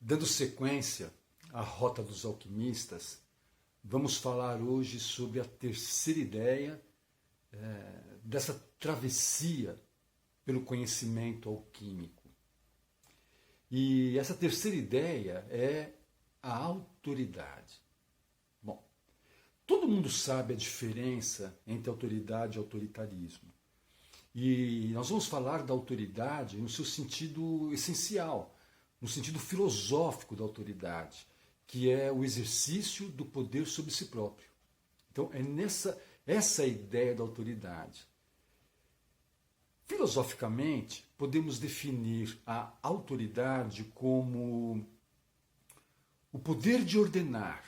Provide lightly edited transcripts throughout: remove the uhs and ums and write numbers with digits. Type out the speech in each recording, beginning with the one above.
Dando sequência à Rota dos Alquimistas, vamos falar hoje sobre a terceira ideia dessa travessia pelo conhecimento alquímico. E essa terceira ideia é a autoridade. Bom, todo mundo sabe a diferença entre autoridade e autoritarismo. E nós vamos falar da autoridade no seu sentido essencial, no sentido filosófico da autoridade, que é o exercício do poder sobre si próprio. Então, é essa a ideia da autoridade. Filosoficamente, podemos definir a autoridade como o poder de ordenar,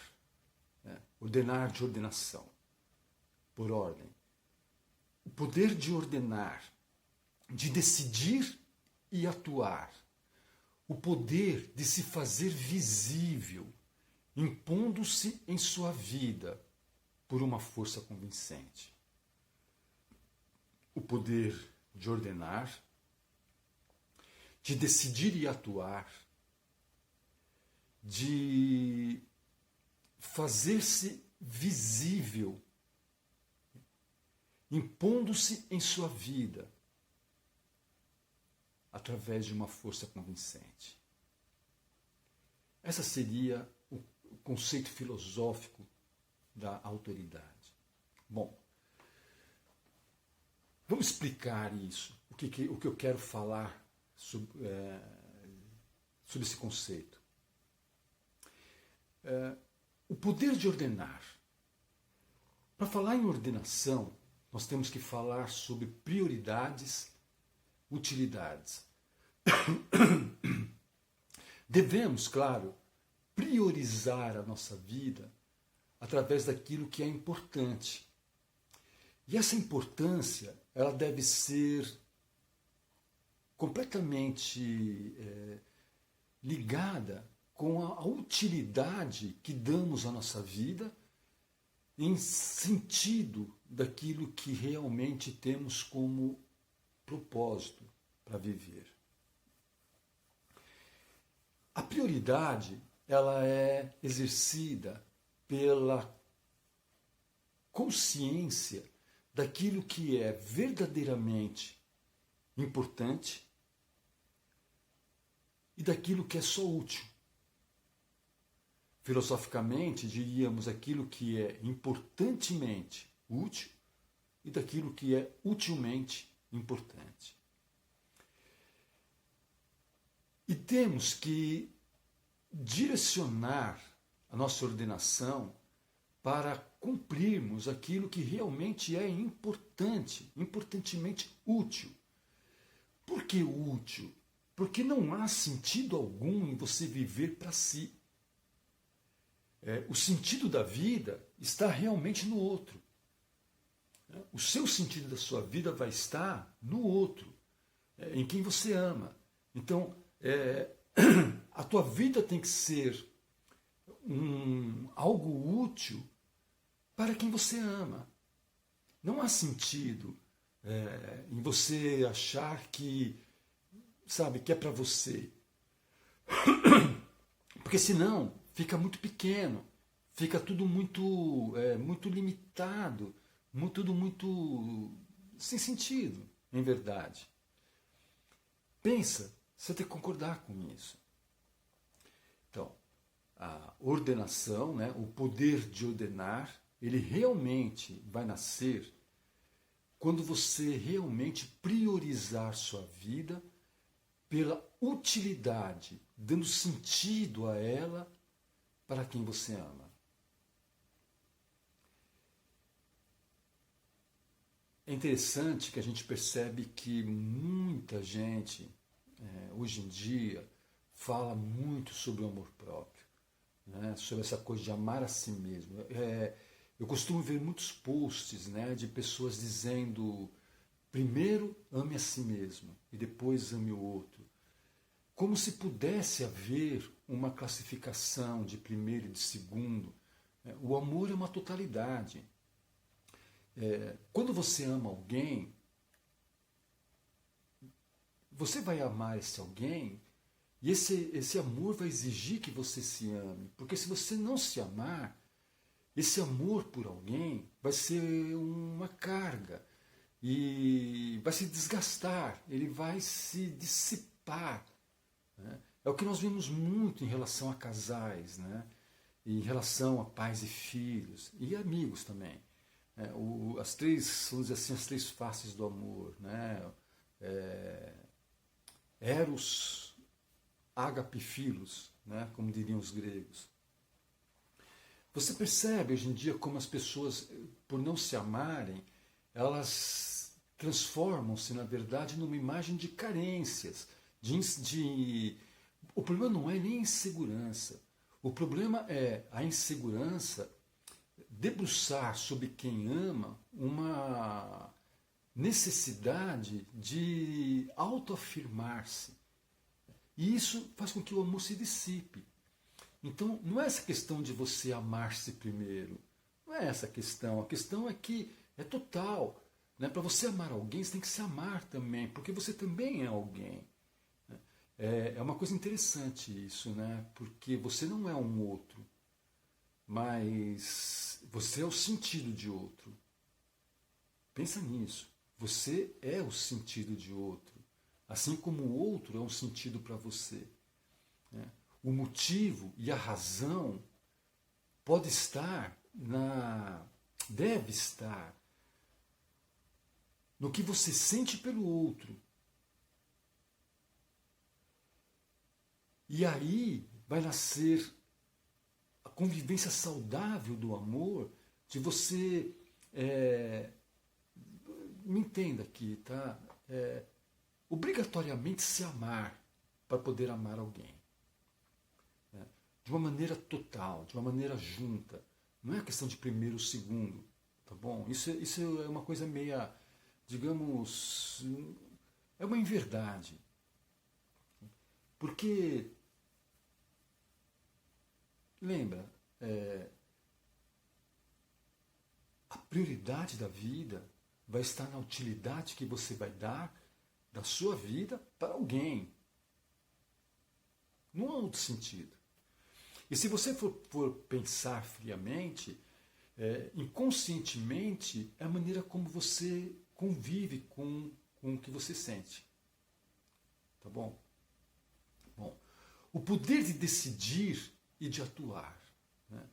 ordenar de ordenação, por ordem. O poder de ordenar, de decidir e atuar. O poder de se fazer visível, impondo-se em sua vida por uma força convincente. O poder de ordenar, de decidir e atuar, de fazer-se visível, impondo-se em sua vida através de uma força convincente. Esse seria o conceito filosófico da autoridade. Bom, vamos explicar isso, o que eu quero falar sobre esse conceito. O poder de ordenar. Para falar em ordenação, nós temos que falar sobre prioridades, utilidades. Devemos, claro, priorizar a nossa vida através daquilo que é importante. E essa importância, ela deve ser completamente ligada com a utilidade que damos à nossa vida em sentido daquilo que realmente temos como propósito para viver. A prioridade, ela é exercida pela consciência daquilo que é verdadeiramente importante e daquilo que é só útil. Filosoficamente, diríamos aquilo que é importantemente útil e daquilo que é utilmente importante. E temos que direcionar a nossa ordenação para cumprirmos aquilo que realmente é importante, importantemente útil. Por que útil? Porque não há sentido algum em você viver para si. O sentido da vida está realmente no outro. O seu sentido da sua vida vai estar no outro, em quem você ama. Então, a tua vida tem que ser algo útil para quem você ama. Não há sentido em você achar que, que é para você. Porque senão fica muito pequeno, fica tudo muito limitado, tudo muito sem sentido, em verdade. Pensa, você tem que concordar com isso. Então, a ordenação, o poder de ordenar, ele realmente vai nascer quando você realmente priorizar sua vida pela utilidade, dando sentido a ela para quem você ama. É interessante que a gente percebe que muita gente, hoje em dia, fala muito sobre o amor próprio, sobre essa coisa de amar a si mesmo. Eu costumo ver muitos posts de pessoas dizendo: primeiro ame a si mesmo e depois ame o outro. Como se pudesse haver uma classificação de primeiro e de segundo. O amor é uma totalidade. Quando você ama alguém, você vai amar esse alguém E esse amor vai exigir que você se ame. Porque se você não se amar, esse amor por alguém vai ser uma carga. E vai se desgastar, ele vai se dissipar. Né? É o que nós vemos muito em relação a casais, né? Em relação a pais e filhos, e amigos também. As três, vamos dizer assim, as três faces do amor. Né? Eros, ágape e filos, né? Como diriam os gregos. Você percebe hoje em dia como as pessoas, por não se amarem, elas transformam-se, na verdade, numa imagem de carências. O problema não é nem a insegurança. O problema é a insegurança debruçar sobre quem ama uma necessidade de autoafirmar-se. E isso faz com que o amor se dissipe. Então, não é essa questão de você amar-se primeiro. Não é essa a questão. A questão é que é total. Né? Para você amar alguém, você tem que se amar também, porque você também é alguém. É uma coisa interessante isso, né? Porque você não é um outro, mas você é o sentido de outro. Pensa nisso. Você é o sentido de outro, assim como o outro é um sentido para você. Né? O motivo e a razão deve estar no que você sente pelo outro. E aí vai nascer a convivência saudável do amor, de você, me entenda aqui, tá? Obrigatoriamente se amar para poder amar alguém. Né? De uma maneira total, de uma maneira junta. Não é questão de primeiro ou segundo, tá bom? Isso é uma coisa meia, digamos, é uma inverdade. Porque, lembra, a prioridade da vida vai estar na utilidade que você vai dar da sua vida para alguém. Não há outro sentido. E se você for pensar friamente, inconscientemente, é a maneira como você convive com o que você sente. Tá bom? Bom, o poder de decidir e de atuar. Né?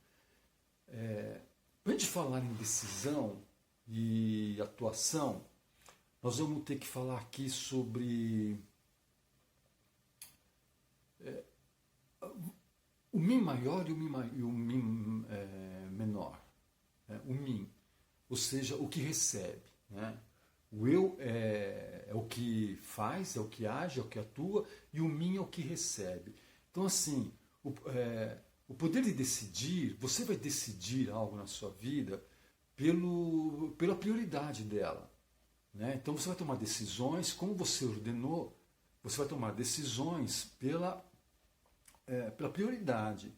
Antes de falar em decisão e atuação, nós vamos ter que falar aqui sobre o mim maior e o mim menor. O mim, ou seja, o que recebe. Né? O eu é o que faz, é o que age, é o que atua, e o mim é o que recebe. Então, assim, o poder de decidir, você vai decidir algo na sua vida pela prioridade dela. Né? Então você vai tomar decisões, como você ordenou, você vai tomar decisões pela prioridade.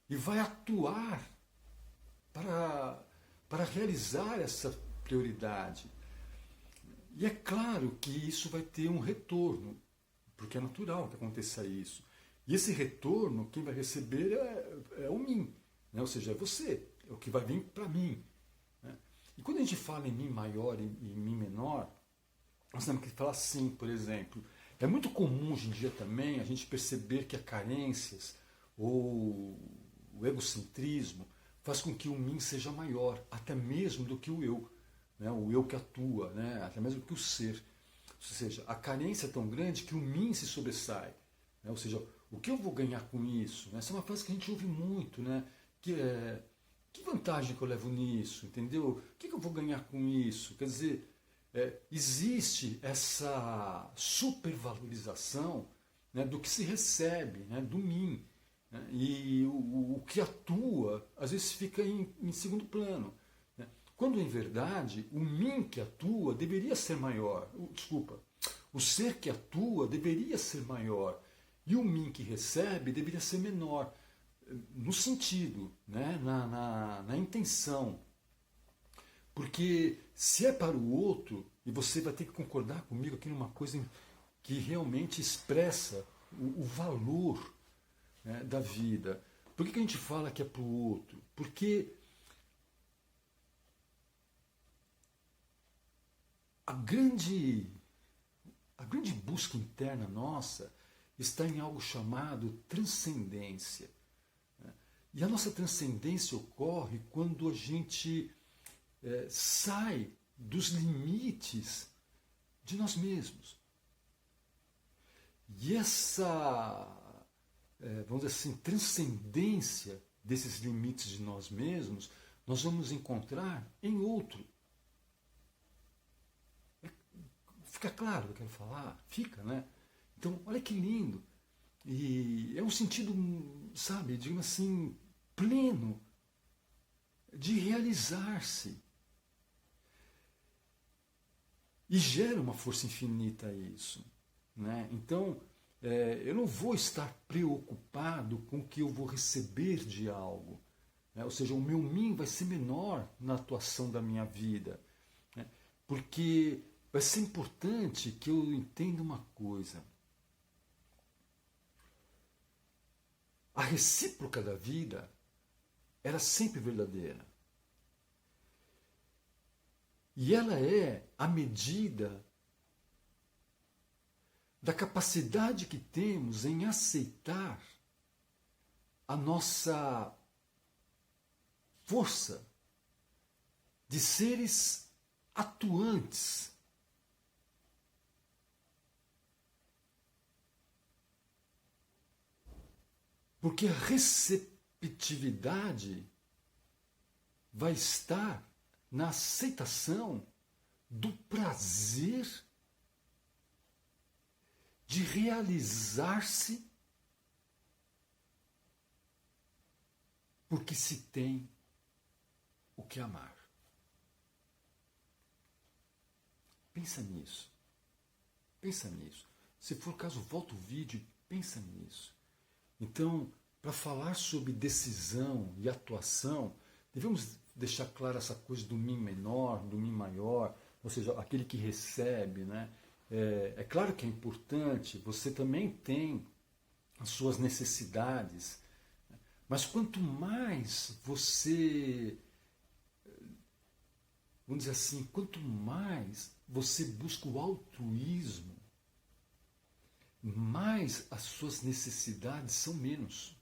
E vai atuar para realizar essa prioridade. E é claro que isso vai ter um retorno, porque é natural que aconteça isso. E esse retorno, quem vai receber é o mim, né? Ou seja, é você, é o que vai vir para mim. Né? E quando a gente fala em mim maior e em mim menor, nós temos que falar assim, por exemplo. É muito comum hoje em dia também a gente perceber que as carências ou o egocentrismo faz com que o mim seja maior, até mesmo do que o eu. Né? O eu que atua, né? Até mesmo do que o ser. Ou seja, a carência é tão grande que o mim se sobressai. Né? Ou seja, o que eu vou ganhar com isso? Né? Essa é uma frase que a gente ouve muito, né? Que vantagem que eu levo nisso? Entendeu? O que eu vou ganhar com isso? Quer dizer, existe essa supervalorização, né, do que se recebe, né, do mim. Né? E o que atua, às vezes, fica em segundo plano. Né? Quando, em verdade, o mim que atua deveria ser maior. O ser que atua deveria ser maior. E o mim que recebe deveria ser menor. No sentido, né, na intenção. Porque se é para o outro, e você vai ter que concordar comigo aqui numa coisa que realmente expressa o valor, né, da vida. Por que a gente fala que é para o outro? Porque a grande busca interna nossa está em algo chamado transcendência. E a nossa transcendência ocorre quando a gente sai dos limites de nós mesmos. E essa, vamos dizer assim, transcendência desses limites de nós mesmos, nós vamos encontrar em outro. Fica claro o que eu quero falar? Fica, né? Então, olha que lindo. E é um sentido, sabe, digamos assim, pleno de realizar-se. E gera uma força infinita isso. Né? Então, eu não vou estar preocupado com o que eu vou receber de algo. Né? Ou seja, o meu mim vai ser menor na atuação da minha vida. Né? Porque vai ser importante que eu entenda uma coisa. A recíproca da vida era sempre verdadeira. E ela é a medida da capacidade que temos em aceitar a nossa força de seres atuantes. Porque a receptividade vai estar na aceitação do prazer de realizar-se porque se tem o que amar. Pensa nisso. Pensa nisso. Se for o caso, volta o vídeo e pensa nisso. Então, para falar sobre decisão e atuação, devemos deixar clara essa coisa do mim menor, do mim maior, ou seja, aquele que recebe, né? É claro que é importante, você também tem as suas necessidades, mas quanto mais você, vamos dizer assim, quanto mais você busca o altruísmo, mais as suas necessidades são menos.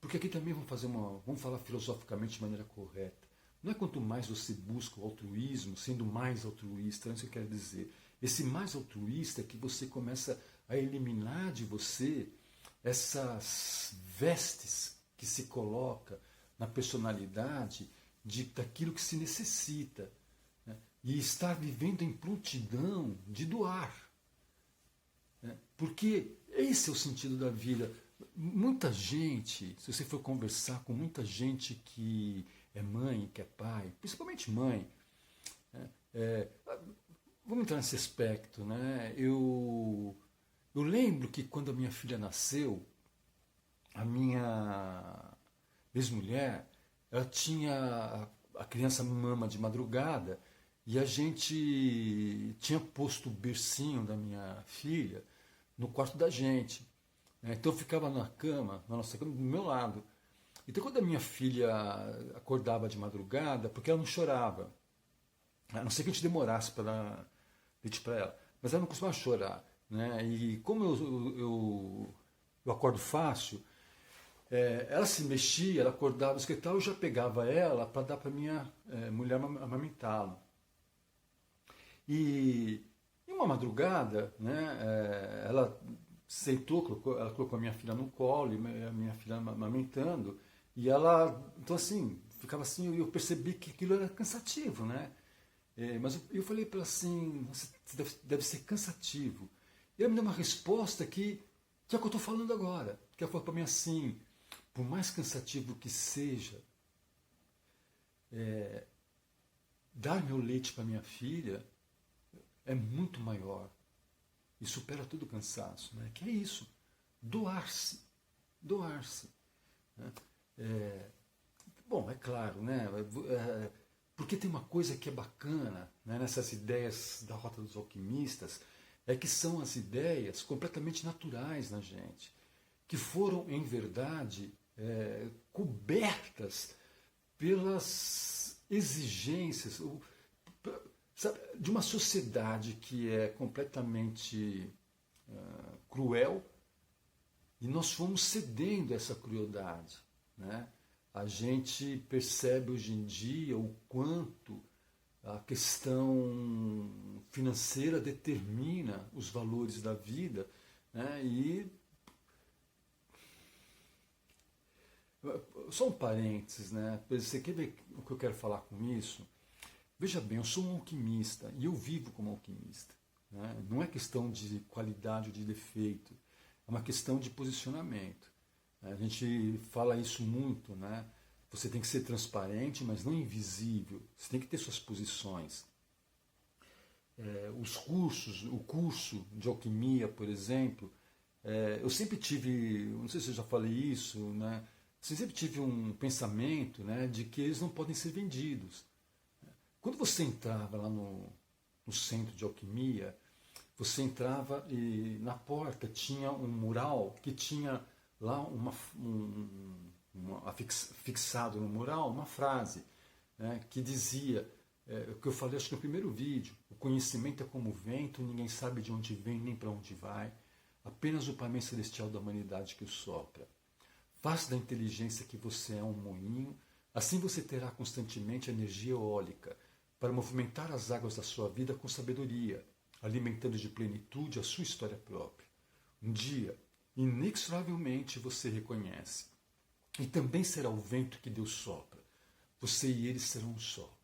Porque aqui também vamos falar filosoficamente de maneira correta. Não é quanto mais você busca o altruísmo, sendo mais altruísta, não é isso que eu quero dizer. Esse mais altruísta é que você começa a eliminar de você essas vestes que se coloca na personalidade daquilo que se necessita. Né? E estar vivendo em prontidão de doar. Né? Porque esse é o sentido da vida. Muita gente, se você for conversar com muita gente que é mãe, que é pai, principalmente mãe, né? Vamos entrar nesse aspecto, né? Eu lembro que quando a minha filha nasceu, a minha ex-mulher, ela tinha a criança mama de madrugada e a gente tinha posto o bercinho da minha filha no quarto da gente. Então eu ficava na cama, na nossa cama, do meu lado. Então quando a minha filha acordava de madrugada, porque ela não chorava, a não ser que a gente demorasse para dar leite para ela, mas ela não costumava chorar. Né? E como eu acordo fácil, ela se mexia, ela acordava e tal, eu já pegava ela para dar para minha mulher amamentá-la. E em uma madrugada, né, ela sentou, ela colocou a minha filha no colo, e a minha filha amamentando, e ela, então assim, ficava assim, eu percebi que aquilo era cansativo, né? Mas eu falei para ela assim, deve ser cansativo. E ela me deu uma resposta que é o que eu estou falando agora, que ela falou para mim assim, por mais cansativo que seja, dar meu leite para minha filha é muito maior e supera todo o cansaço, né? Que é isso, doar-se, doar-se. Né? Bom, é claro, né? Porque tem uma coisa que é bacana, né, nessas ideias da Rota dos Alquimistas, é que são as ideias completamente naturais na gente, que foram, em verdade, cobertas pelas exigências sabe, de uma sociedade que é completamente cruel, e nós fomos cedendo essa crueldade, né? A gente percebe hoje em dia o quanto a questão financeira determina os valores da vida, né? E só um parênteses, né? Você quer ver o que eu quero falar com isso? Veja bem, eu sou um alquimista e eu vivo como alquimista, né? Não é questão de qualidade ou de defeito, é uma questão de posicionamento. A gente fala isso muito, né? Você tem que ser transparente, mas não invisível. Você tem que ter suas posições. Os cursos, o curso de alquimia, por exemplo, eu sempre tive, não sei se eu já falei isso, né? Eu sempre tive um pensamento, né, de que eles não podem ser vendidos. Quando você entrava lá no centro de alquimia, você entrava e na porta tinha um mural que tinha lá fixado no mural uma frase, né, que dizia, o que eu falei acho que no primeiro vídeo: o conhecimento é como o vento, ninguém sabe de onde vem nem para onde vai, apenas o Pai celestial da humanidade que o sopra. Faça da inteligência que você é um moinho, assim você terá constantemente energia eólica para movimentar as águas da sua vida com sabedoria, alimentando de plenitude a sua história própria. Um dia, inexoravelmente, você reconhece, e também será o vento que Deus sopra. Você e ele serão um só.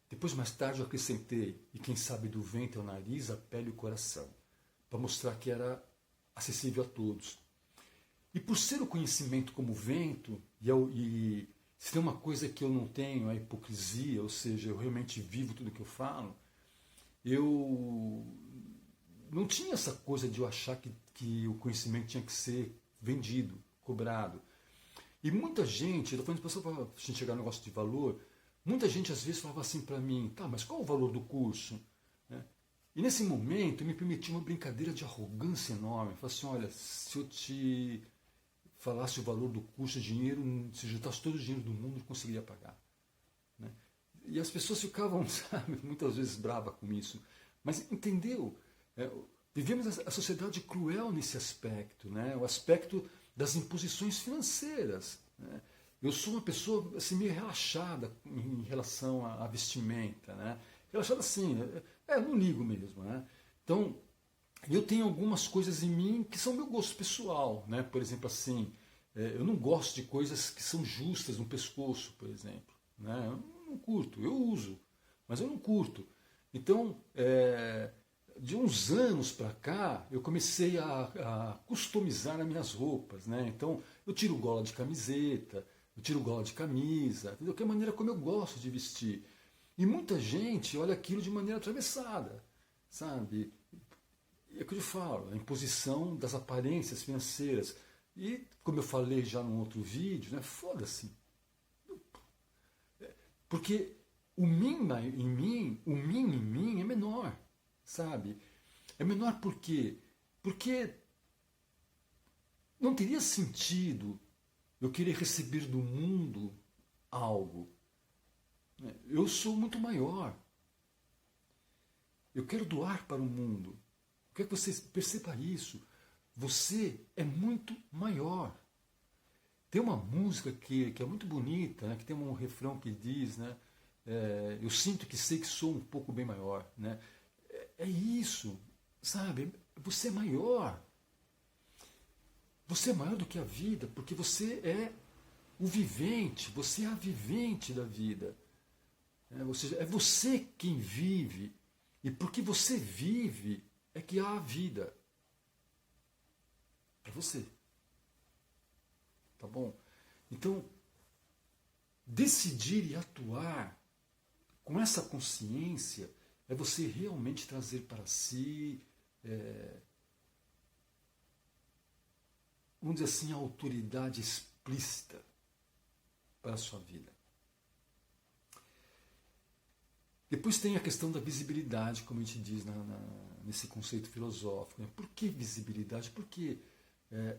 Depois, mais tarde, eu acrescentei, e quem sabe do vento é o nariz, a pele e o coração, para mostrar que era acessível a todos. E por ser o conhecimento como vento, e se tem uma coisa que eu não tenho, é a hipocrisia, ou seja, eu realmente vivo tudo que eu falo, eu não tinha essa coisa de eu achar que o conhecimento tinha que ser vendido, cobrado. E muita gente, eu estou falando para a gente chegar no negócio de valor, muita gente às vezes falava assim para mim: tá, mas qual é o valor do curso? Né? E nesse momento eu me permiti uma brincadeira de arrogância enorme. Eu falei assim: olha, se eu te falasse o valor do curso, dinheiro, se juntasse todo o dinheiro do mundo, eu conseguiria pagar. Né? E as pessoas ficavam, sabe, muitas vezes bravas com isso. Mas entendeu? Vivemos a sociedade cruel nesse aspecto, né? O aspecto das imposições financeiras. Né? Eu sou uma pessoa assim, meio relaxada em relação à vestimenta. Né? Relaxada assim, não ligo mesmo. Né? Então, eu tenho algumas coisas em mim que são meu gosto pessoal. Né? Por exemplo, assim, eu não gosto de coisas que são justas no pescoço, por exemplo. Né? Eu não curto, eu uso, mas eu não curto. Então, de uns anos para cá, eu comecei a customizar as minhas roupas. Né? Então, eu tiro gola de camiseta, eu tiro gola de camisa, entendeu? Que é a maneira como eu gosto de vestir. E muita gente olha aquilo de maneira atravessada, sabe? É o que eu falo, a imposição das aparências financeiras. E, como eu falei já num outro vídeo, né, foda-se. Porque o mim em mim é menor, sabe? É menor por quê? Porque não teria sentido eu querer receber do mundo algo. Eu sou muito maior. Eu quero doar para o mundo. Eu quero que você perceba isso. Você é muito maior. Tem uma música que é muito bonita, né, que tem um refrão que diz, né, eu sinto que sei que sou um pouco bem maior. Né? É isso, sabe? Você é maior. Você é maior do que a vida, porque você é o vivente, você é a vivente da vida. Ou seja, é você quem vive. E porque você vive, é que há a vida. Para você. Tá bom? Então, decidir e atuar com essa consciência é você realmente trazer para si, vamos dizer assim, a autoridade explícita para a sua vida. Depois tem a questão da visibilidade, como a gente diz nesse conceito filosófico. Né? Por que visibilidade? Por que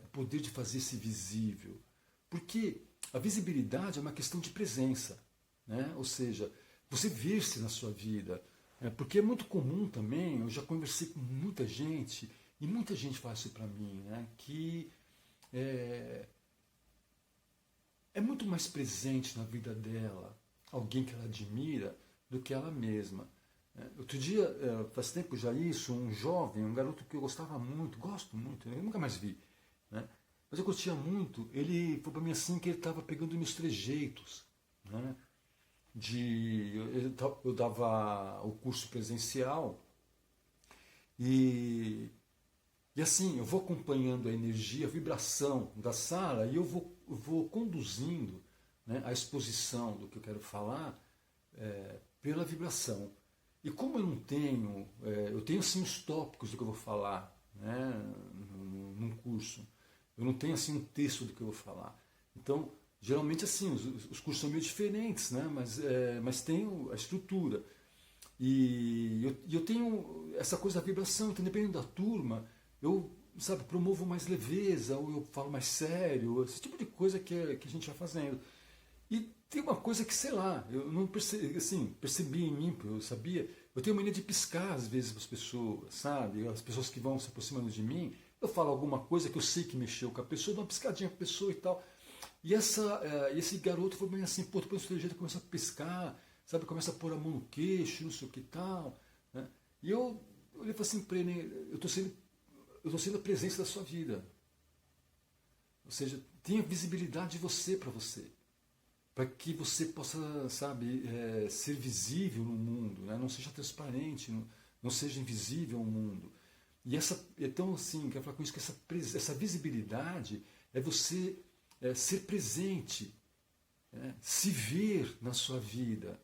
o poder de fazer-se visível? Porque a visibilidade é uma questão de presença, né? Ou seja, você ver-se na sua vida. Porque é muito comum também, eu já conversei com muita gente, e muita gente fala isso para mim, né? Que é muito mais presente na vida dela alguém que ela admira do que ela mesma. Outro dia, faz tempo já isso, um jovem, um garoto que eu gostava muito, gosto muito, eu nunca mais vi, né? Mas eu gostia muito, ele falou para mim assim que ele estava pegando meus trejeitos, né? Eu dava o curso presencial e assim, eu vou acompanhando a energia, a vibração da sala e eu vou conduzindo, né, a exposição do que eu quero falar pela vibração. E como eu não tenho, eu tenho assim os tópicos do que eu vou falar, né, num curso. Eu não tenho assim um texto do que eu vou falar. Então, geralmente assim, os cursos são meio diferentes, né, mas tem a estrutura. E eu tenho essa coisa da vibração, então dependendo da turma, eu, sabe, promovo mais leveza, ou eu falo mais sério, esse tipo de coisa que a gente vai fazendo. E tem uma coisa que, sei lá, eu não percebi, assim, percebi em mim, eu sabia, eu tenho mania de piscar às vezes para as pessoas, sabe? As pessoas que vão se aproximando de mim, eu falo alguma coisa que eu sei que mexeu com a pessoa, eu dou uma piscadinha para a pessoa e tal. E esse garoto foi bem assim, pô, depois do jeito começa a piscar, sabe? Começa a pôr a mão no queixo, não sei o que tal. Né? E eu olhei e falei assim para ele, eu estou sendo a presença da sua vida. Ou seja, tenha visibilidade de você para você. Para que você possa, sabe, ser visível no mundo, né? Não seja transparente, não seja invisível ao mundo. E então, assim, quero falar com isso, que essa visibilidade é você ser presente, se ver na sua vida,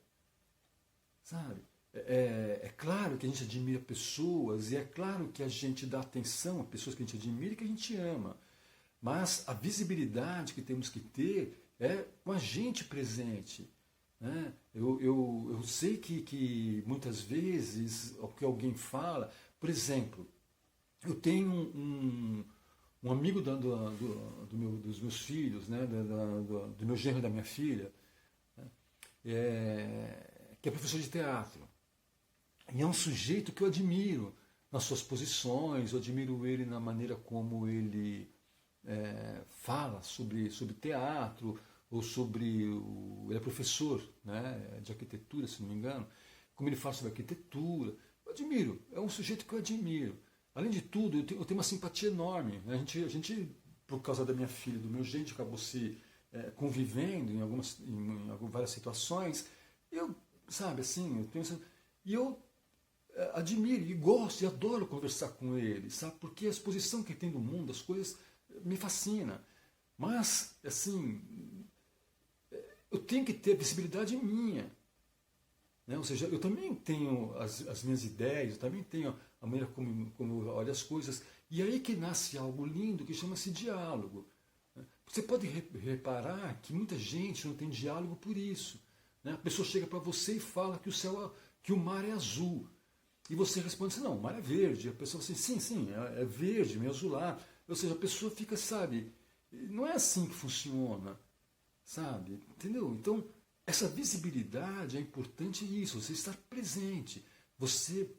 sabe? É claro que a gente admira pessoas, e é claro que a gente dá atenção a pessoas que a gente admira e que a gente ama. Mas a visibilidade que temos que ter é com a gente presente. Né? Eu sei que muitas vezes o que alguém fala, por exemplo, eu tenho um amigo dos meus filhos, né? Do meu genro e da minha filha, né? Que é professor de teatro. E é um sujeito que eu admiro nas suas posições, eu admiro ele na maneira como ele fala sobre teatro, ou sobre ele é professor, né, de arquitetura, se não me engano, como ele fala sobre arquitetura. Eu admiro, é um sujeito que eu admiro. Além de tudo, eu tenho uma simpatia enorme. Né? A gente, por causa da minha filha, do meu genro, acabou se convivendo em várias situações. Eu, sabe, assim, eu admiro e gosto e adoro conversar com ele, sabe? Porque a exposição que ele tem do mundo, as coisas, me fascina. Mas, assim, eu tenho que ter visibilidade minha. Né? Ou seja, eu também tenho as minhas ideias, eu também tenho a maneira como eu olho as coisas. E aí que nasce algo lindo que chama-se diálogo. Né? Você pode reparar que muita gente não tem diálogo por isso. Né? A pessoa chega para você e fala que o mar é azul. E você responde assim, não, o mar é verde. A pessoa fala assim, sim, é verde, meio azulado. Ou seja, a pessoa fica, sabe, não é assim que funciona, sabe? Entendeu? Então, essa visibilidade é importante isso, você estar presente,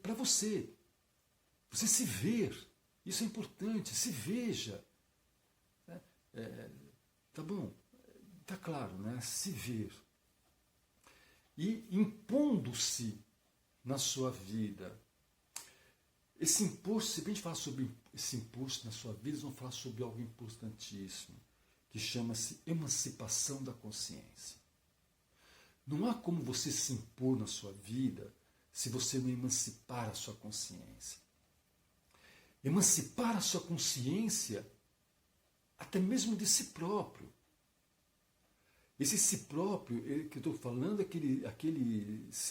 para você se ver, isso é importante, se veja. Tá bom? Tá claro, né? Se ver. E impondo-se na sua vida. Esse imposto, se a gente falar sobre esse imposto na sua vida, nós vamos falar sobre algo importantíssimo, que chama-se emancipação da consciência. Não há como você se impor na sua vida se você não emancipar a sua consciência. Emancipar a sua consciência até mesmo de si próprio. Esse si próprio que eu estou falando é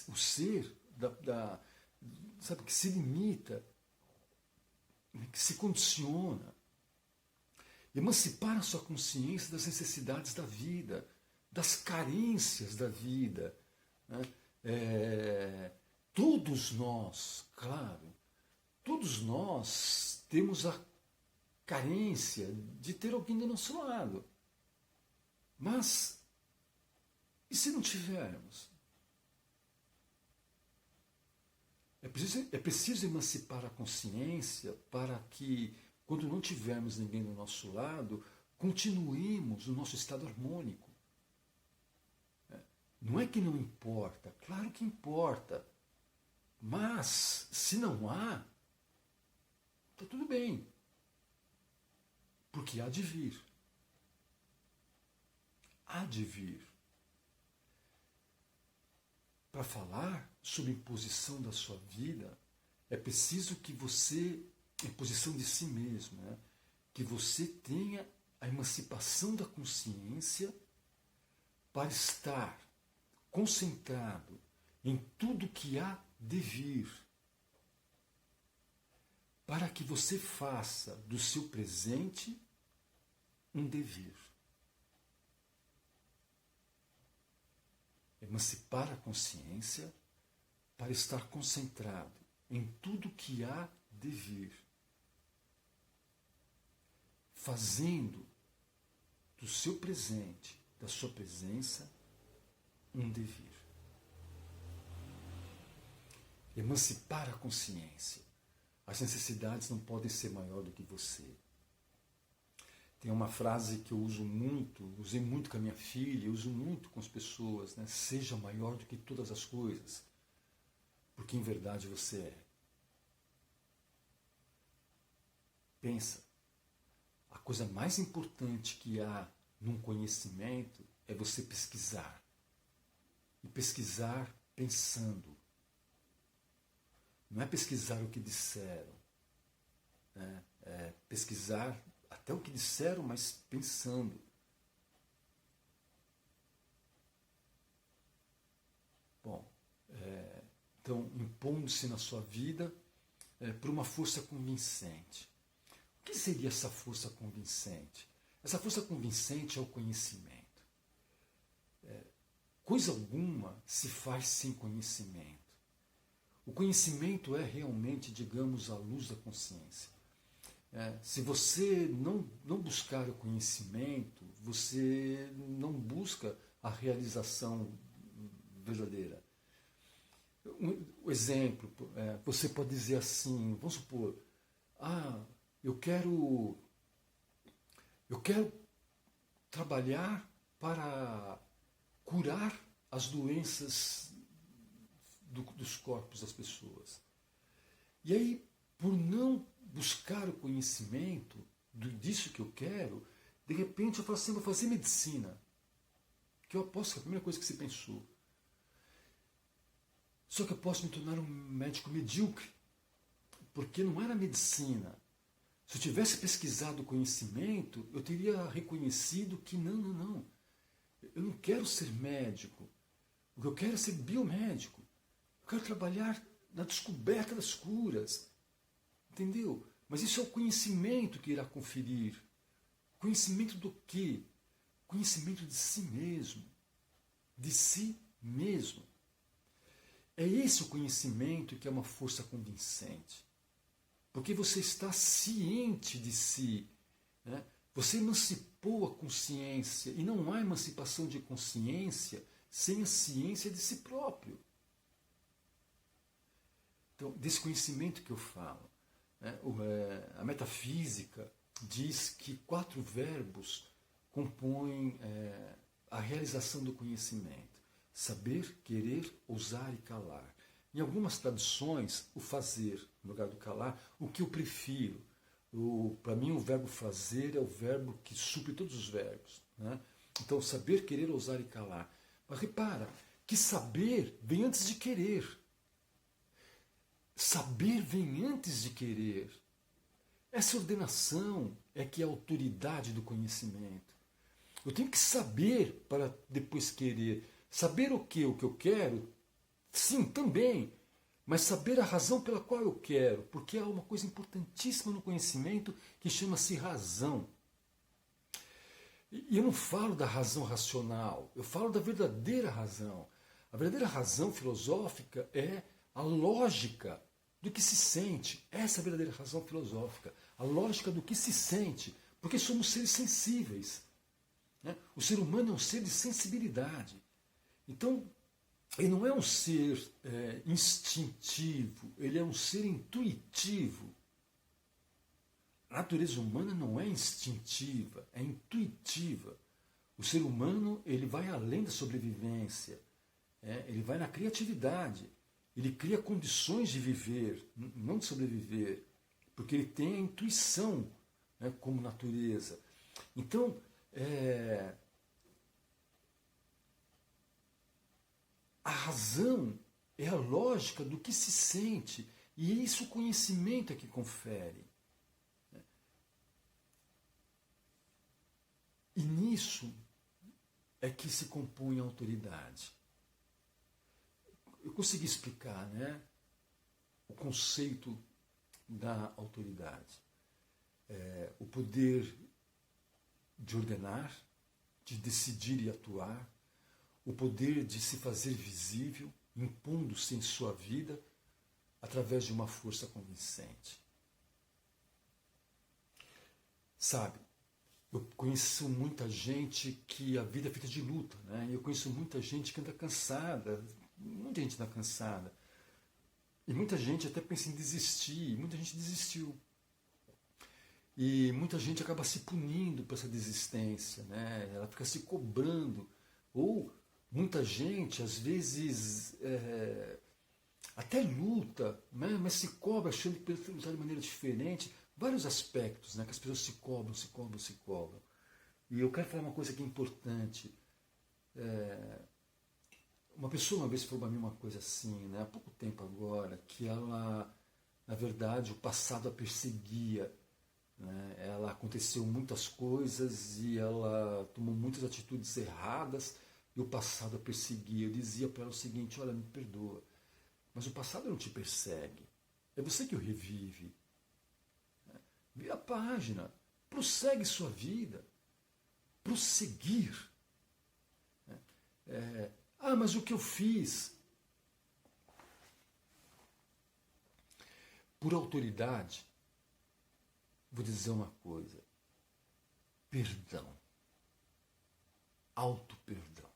o ser sabe, que se limita, que se condiciona. Emancipar a sua consciência das necessidades da vida, das carências da vida. Né? Todos nós, claro, todos nós temos a carência de ter alguém do nosso lado. Mas, e se não tivermos? É preciso emancipar a consciência para que, quando não tivermos ninguém do nosso lado, continuemos no nosso estado harmônico. Não é que não importa, claro que importa. Mas, se não há, está tudo bem. Porque há de vir. Há de vir. Para falar sobre a imposição da sua vida, é preciso que você, imposição de si mesmo, né? Que você tenha a emancipação da consciência para estar concentrado em tudo que há de vir, para que você faça do seu presente um devir. Emancipar a consciência para estar concentrado em tudo que há de vir, fazendo do seu presente, da sua presença, um devir. Emancipar a consciência. As necessidades não podem ser maior do que você. Tem uma frase que eu uso muito, usei muito com a minha filha, uso muito com as pessoas, né? Seja maior do que todas as coisas, porque em verdade você é. Pensa, a coisa mais importante que há num conhecimento é você pesquisar. E pesquisar pensando. Não é pesquisar o que disseram, né? É pesquisar até o que disseram, mas pensando. Bom, então, impondo-se na sua vida por uma força convincente. O que seria essa força convincente? Essa força convincente é o conhecimento. Coisa alguma se faz sem conhecimento. O conhecimento é realmente, digamos, a luz da consciência. Se você não buscar o conhecimento, você não busca a realização verdadeira. Um exemplo, você pode dizer assim, vamos supor, eu quero trabalhar para curar as doenças dos corpos das pessoas. E aí, por não buscar o conhecimento disso que eu quero, de repente eu falo assim, vou fazer medicina. Que eu aposto que é a primeira coisa que você pensou. Só que eu posso me tornar um médico medíocre, porque não era medicina. Se eu tivesse pesquisado o conhecimento, eu teria reconhecido que não. Eu não quero ser médico. O que eu quero é ser biomédico. Eu quero trabalhar na descoberta das curas. Entendeu? Mas isso é o conhecimento que irá conferir. Conhecimento do quê? Conhecimento de si mesmo. De si mesmo. É esse o conhecimento que é uma força convincente. Porque você está ciente de si. Né? Você emancipou a consciência. E não há emancipação de consciência sem a ciência de si próprio. Então, desse conhecimento que eu falo. A metafísica diz que 4 verbos compõem a realização do conhecimento. Saber, querer, ousar e calar. Em algumas traduções, o fazer, no lugar do calar, o que eu prefiro. Para mim, o verbo fazer é o verbo que supre todos os verbos. Né? Então, saber, querer, ousar e calar. Mas repara, que saber vem antes de querer. Saber vem antes de querer. Essa ordenação é que é a autoridade do conhecimento. Eu tenho que saber para depois querer. Saber o que eu quero, sim, também. Mas saber a razão pela qual eu quero. Porque há uma coisa importantíssima no conhecimento que chama-se razão. E eu não falo da razão racional. Eu falo da verdadeira razão. A verdadeira razão filosófica é a lógica do que se sente. Essa é a verdadeira razão filosófica. A lógica do que se sente. Porque somos seres sensíveis. Né? O ser humano é um ser de sensibilidade. Então, ele não é um ser instintivo, ele é um ser intuitivo. A natureza humana não é instintiva, é intuitiva. O ser humano, ele vai além da sobrevivência, ele vai na criatividade, ele cria condições de viver, não de sobreviver, porque ele tem a intuição, né, como natureza. Então, a razão é a lógica do que se sente, e é isso o conhecimento é que confere. E nisso é que se compõe a autoridade. Eu consegui explicar, né, o conceito da autoridade. O poder de ordenar, de decidir e atuar, o poder de se fazer visível, impondo-se em sua vida através de uma força convincente. Sabe, eu conheço muita gente que a vida é feita de luta, né? Eu conheço muita gente que anda cansada, muita gente anda cansada. E muita gente até pensa em desistir, muita gente desistiu. E muita gente acaba se punindo por essa desistência, né? Ela fica se cobrando. Ou muita gente, às vezes, até luta, né? Mas se cobra achando que pode lutar de maneira diferente. Vários aspectos, né? Que as pessoas se cobram, se cobram, se cobram. E eu quero falar uma coisa que é importante. Uma pessoa uma vez falou para mim uma coisa assim, né? Há pouco tempo agora, que ela, na verdade, o passado a perseguia. Né? Ela aconteceu muitas coisas e ela tomou muitas atitudes erradas e o passado a perseguia. Eu dizia para ela o seguinte: olha, me perdoa, mas o passado não te persegue, é você que o revive. Vira a página, prossegue sua vida, prosseguir. Mas o que eu fiz? Por autoridade, vou dizer uma coisa: perdão, auto-perdão.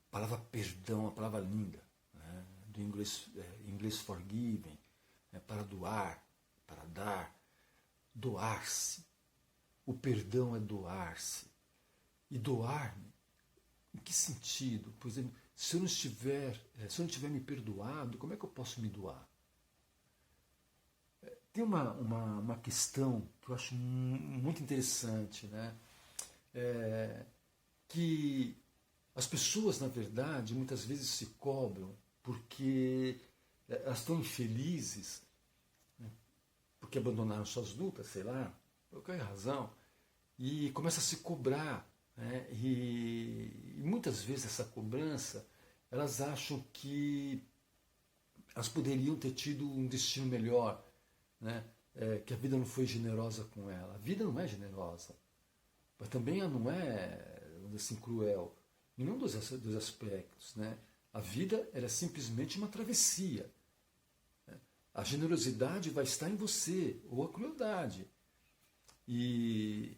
A palavra perdão é uma palavra linda, né? Do inglês forgiven, para doar, para dar, doar-se. O perdão é doar-se. E doar-me, em que sentido? Por exemplo, se eu não tiver me perdoado, como é que eu posso me doar? Tem uma questão que eu acho muito interessante, né? Que as pessoas, na verdade, muitas vezes se cobram porque elas estão infelizes, né? Porque abandonaram suas lutas, sei lá, por qualquer razão, e começa a se cobrar, né? E muitas vezes essa cobrança, elas acham que elas poderiam ter tido um destino melhor, né? Que a vida não foi generosa com ela. A vida não é generosa, mas também ela não é, assim, cruel em nenhum dos aspectos, né? A vida ela é simplesmente uma travessia, né? A generosidade vai estar em você, ou a crueldade. E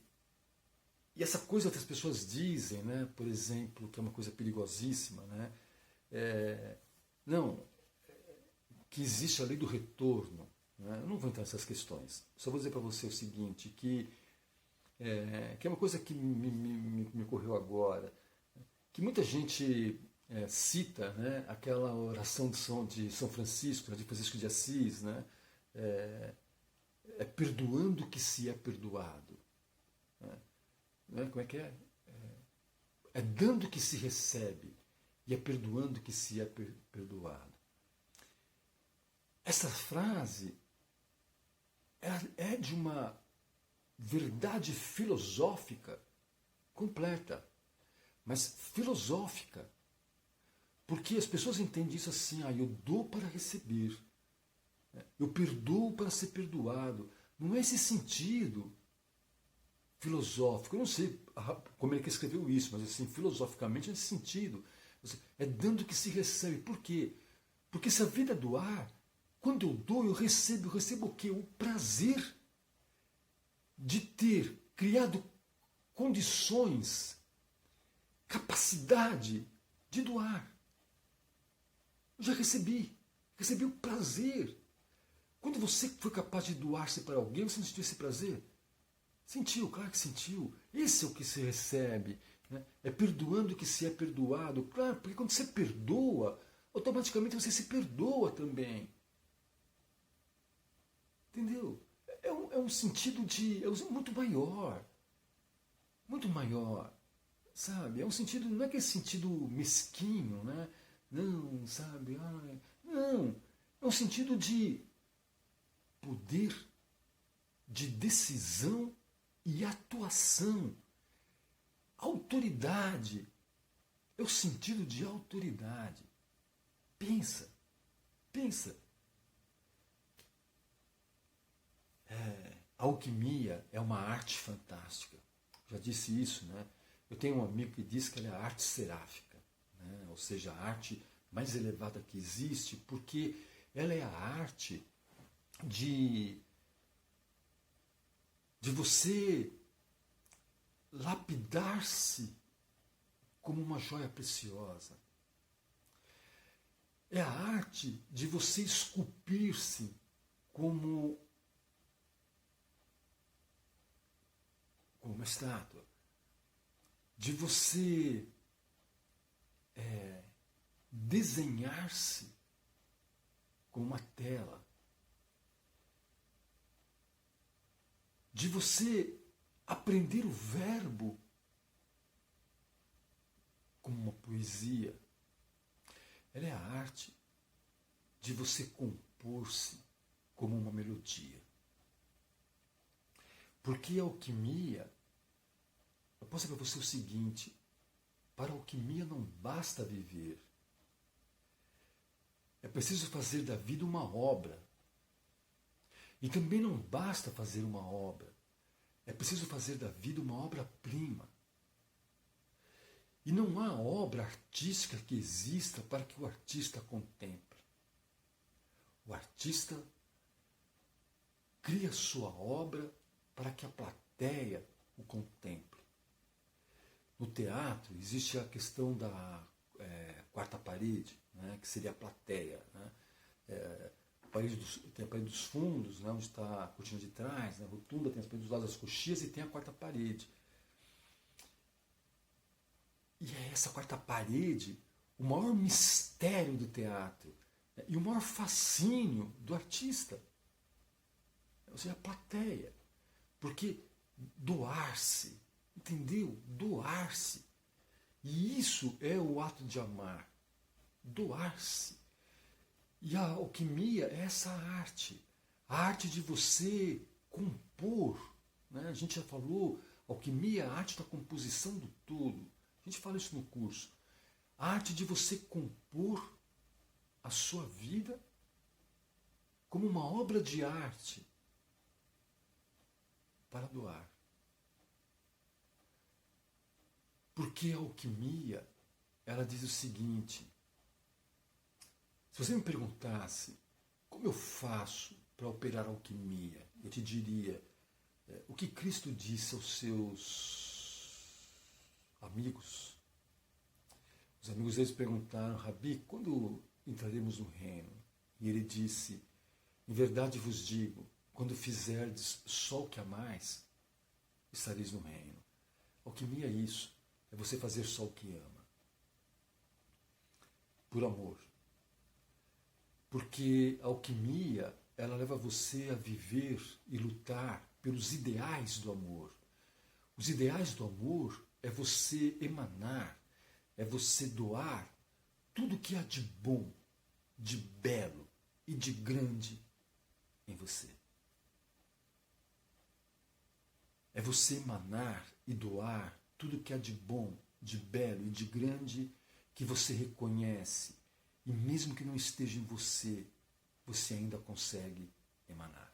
essa coisa que as pessoas dizem, né? Por exemplo, que é uma coisa perigosíssima, né? Que existe a lei do retorno. Eu não vou entrar nessas questões. Só vou dizer para você o seguinte, que é uma coisa que me ocorreu agora, que muita gente cita, né, aquela oração de São Francisco, de Francisco de Assis, né, perdoando que se é perdoado. Né, como é que é? É dando que se recebe e é perdoando que se é perdoado. Essa frase é de uma verdade filosófica completa, mas filosófica, porque as pessoas entendem isso assim: eu dou para receber, eu perdoo para ser perdoado. Não é esse sentido filosófico. Eu não sei como ele que escreveu isso, mas assim, filosoficamente é esse sentido. É dando que se recebe. Por quê? Porque se a vida é doar, quando eu dou, eu recebo o quê? O prazer de ter criado condições, capacidade de doar. Eu já recebi o prazer. Quando você foi capaz de doar-se para alguém, você não sentiu esse prazer? Sentiu, claro que sentiu. Esse é o que se recebe. Né? É perdoando que se é perdoado. Claro, porque quando você perdoa, automaticamente você se perdoa também. Entendeu? É um sentido muito maior. Muito maior. Sabe? É um sentido, não é aquele sentido mesquinho, né? Não, sabe? Ai, não. É um sentido de poder, de decisão e atuação. Autoridade. É o sentido de autoridade. Pensa. A alquimia é uma arte fantástica. Já disse isso, né? Eu tenho um amigo que diz que ela é a arte seráfica, né? Ou seja, a arte mais elevada que existe, porque ela é a arte de você lapidar-se como uma joia preciosa. É a arte de você esculpir-se como uma estátua. De você desenhar-se com uma tela. De você aprender o verbo como uma poesia. Ela é a arte de você compor-se como uma melodia. Porque a alquimia, eu posso dizer para você o seguinte, para a alquimia não basta viver. É preciso fazer da vida uma obra. E também não basta fazer uma obra. É preciso fazer da vida uma obra-prima. E não há obra artística que exista para que o artista contemple. O artista cria sua obra para que a plateia o contemple. No teatro existe a questão da quarta parede, né, que seria a plateia. Né? Tem a parede dos fundos, né, onde está a cortina de trás, né, a rotunda, tem as paredes dos lados das coxias e tem a quarta parede. E é essa quarta parede o maior mistério do teatro, né, e o maior fascínio do artista. Ou seja, a plateia. Porque doar-se, entendeu? Doar-se. E isso é o ato de amar. Doar-se. E a alquimia é essa arte. A arte de você compor. Né? A gente já falou, alquimia é a arte da composição do todo. A gente fala isso no curso. A arte de você compor a sua vida como uma obra de arte para doar. Porque a alquimia, ela diz o seguinte: se você me perguntasse como eu faço para operar a alquimia, eu te diria o que Cristo disse aos seus amigos. Os amigos deles perguntaram: Rabi, quando entraremos no reino? E ele disse: em verdade vos digo, quando fizerdes só o que amais, estareis no reino. Alquimia é isso, é você fazer só o que ama. Por amor. Porque a alquimia, ela leva você a viver e lutar pelos ideais do amor. Os ideais do amor é você emanar, é você doar tudo que há de bom, de belo e de grande em você. É você emanar e doar tudo que há de bom, de belo e de grande que você reconhece. E mesmo que não esteja em você, você ainda consegue emanar.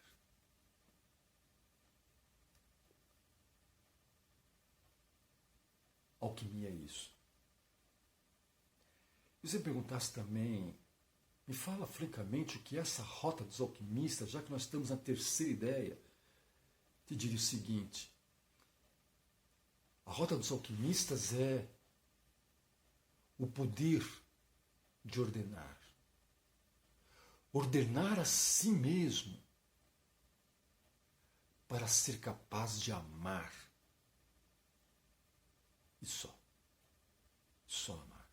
Alquimia é isso. Se você perguntasse também Me fala francamente o que é essa rota dos alquimistas, já que nós estamos na terceira ideia. Te diria o seguinte: a rota dos alquimistas é o poder de ordenar. Ordenar a si mesmo para ser capaz de amar. E só. Só amar.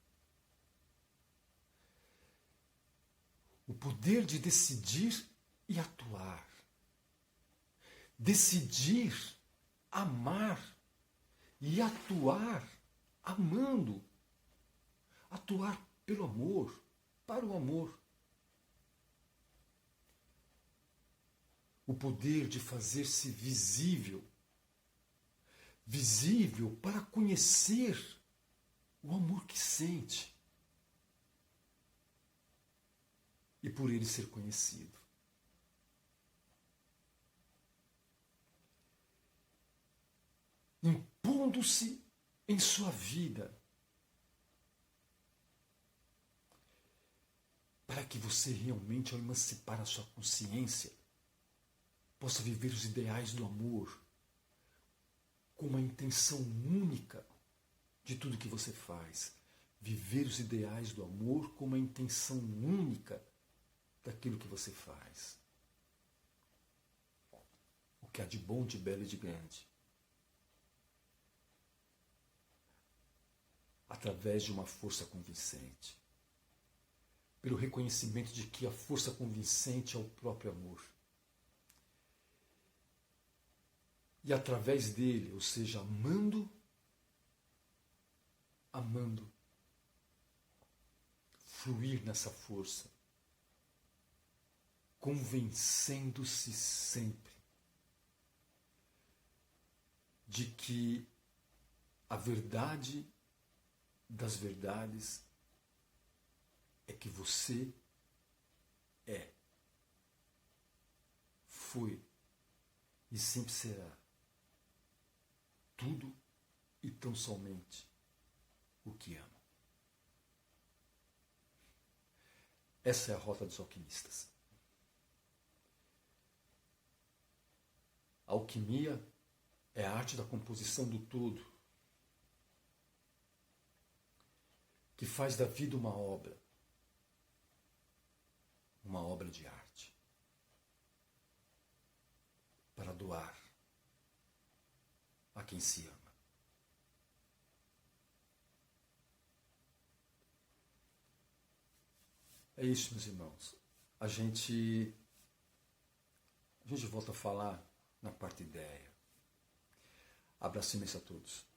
O poder de decidir e atuar. Decidir, amar e atuar amando. Atuar pelo amor, para o amor. O poder de fazer-se visível. Visível para conhecer o amor que sente. E por ele ser conhecido. Impondo-se em sua vida. Para que você realmente, ao emancipar a sua consciência, possa viver os ideais do amor com uma intenção única de tudo que você faz. Viver os ideais do amor com uma intenção única daquilo que você faz. O que há de bom, de belo e de grande. Através de uma força convincente. Pelo reconhecimento de que a força convincente é o próprio amor. E através dele, ou seja, amando, fluir nessa força, convencendo-se sempre de que a verdade das verdades é que você é, foi e sempre será tudo e tão somente o que ama. Essa é a rota dos alquimistas. A alquimia é a arte da composição do todo, que faz da vida uma obra de arte, para doar a quem se ama. É isso, meus irmãos. A gente volta a falar na quarta ideia. Abraço imenso a todos.